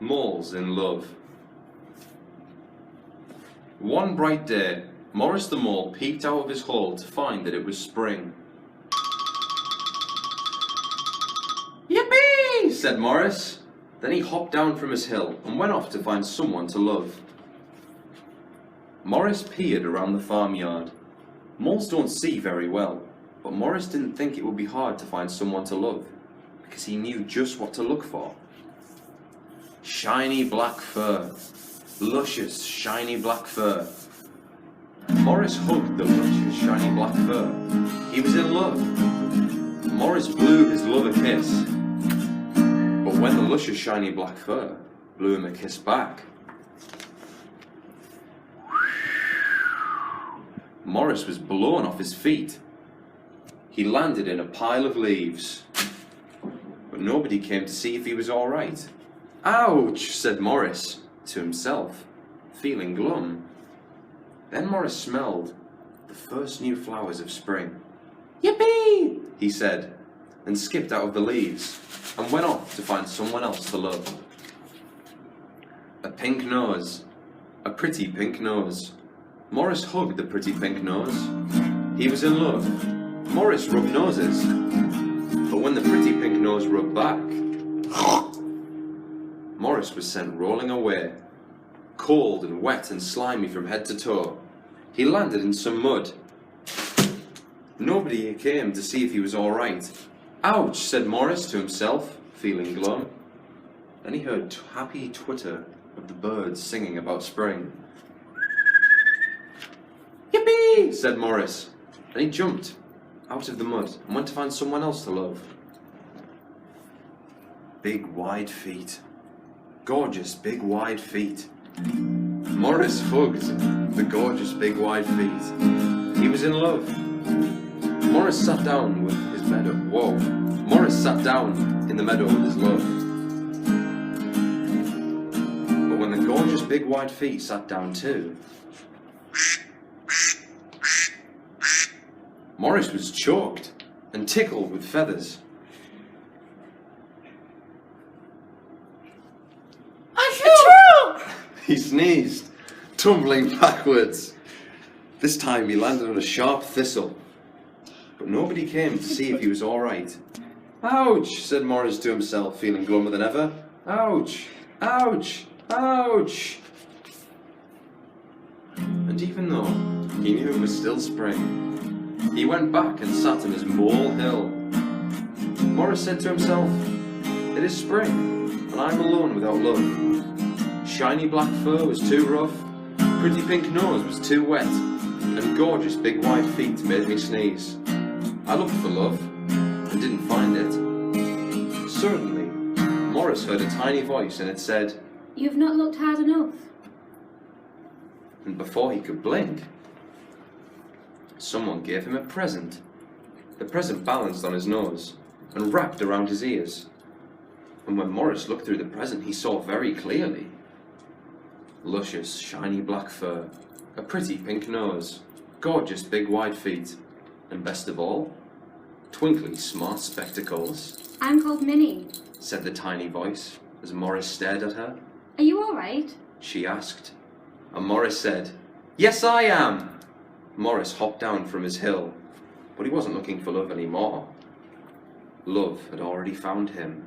Moles in Love. One bright day, Morris the Mole peeped out of his hole to find that it was spring. "Yippee!" said Morris. Then he hopped down from his hill and went off to find someone to love. Morris peered around the farmyard. Moles don't see very well, but Morris didn't think it would be hard to find someone to love, because he knew just what to look for. Shiny black fur. Luscious, shiny black fur. Morris hugged the luscious, shiny black fur. He was in love. Morris blew his love a kiss. But when the luscious, shiny black fur blew him a kiss back, Morris was blown off his feet. He landed in a pile of leaves. But nobody came to see if he was all right. "Ouch," said Morris to himself, feeling glum. Then Morris smelled the first new flowers of spring. "Yippee!" he said, and skipped out of the leaves and went off to find someone else to love. A pink nose. A pretty pink nose. Morris hugged the pretty pink nose. He was in love. Morris rubbed noses. But when the pretty pink nose rubbed back, Morris was sent rolling away, cold and wet and slimy from head to toe. He landed in some mud. Nobody came to see if he was all right. "Ouch," said Morris to himself, feeling glum. Then he heard happy twitter of the birds singing about spring. "Yippee!" said Morris. Then he jumped out of the mud and went to find someone else to love. Big wide feet. Gorgeous big wide feet. Morris hugged the gorgeous big wide feet. He was in love. Morris sat down with his meadow. Whoa. Morris sat down in the meadow with his love. But when the gorgeous big wide feet sat down too, Morris was choked and tickled with feathers. He sneezed, tumbling backwards. This time he landed on a sharp thistle. But nobody came to see if he was all right. "Ouch," said Morris to himself, feeling glummer than ever. "Ouch, ouch, ouch." And even though he knew it was still spring, he went back and sat on his mole hill. Morris said to himself, "It is spring, and I'm alone without love. Shiny black fur was too rough, pretty pink nose was too wet, and gorgeous big white feet made me sneeze. I looked for love, and didn't find it." Suddenly, Morris heard a tiny voice, and it said, "You've not looked hard enough." And before he could blink, someone gave him a present. The present balanced on his nose, and wrapped around his ears. And when Morris looked through the present, he saw very clearly. Luscious, shiny black fur, a pretty pink nose, gorgeous big wide feet, and best of all, twinkly smart spectacles. "I'm called Minnie," said the tiny voice as Morris stared at her. "Are you all right?" she asked. And Morris said, "Yes, I am." Morris hopped down from his hill, but he wasn't looking for love anymore. Love had already found him.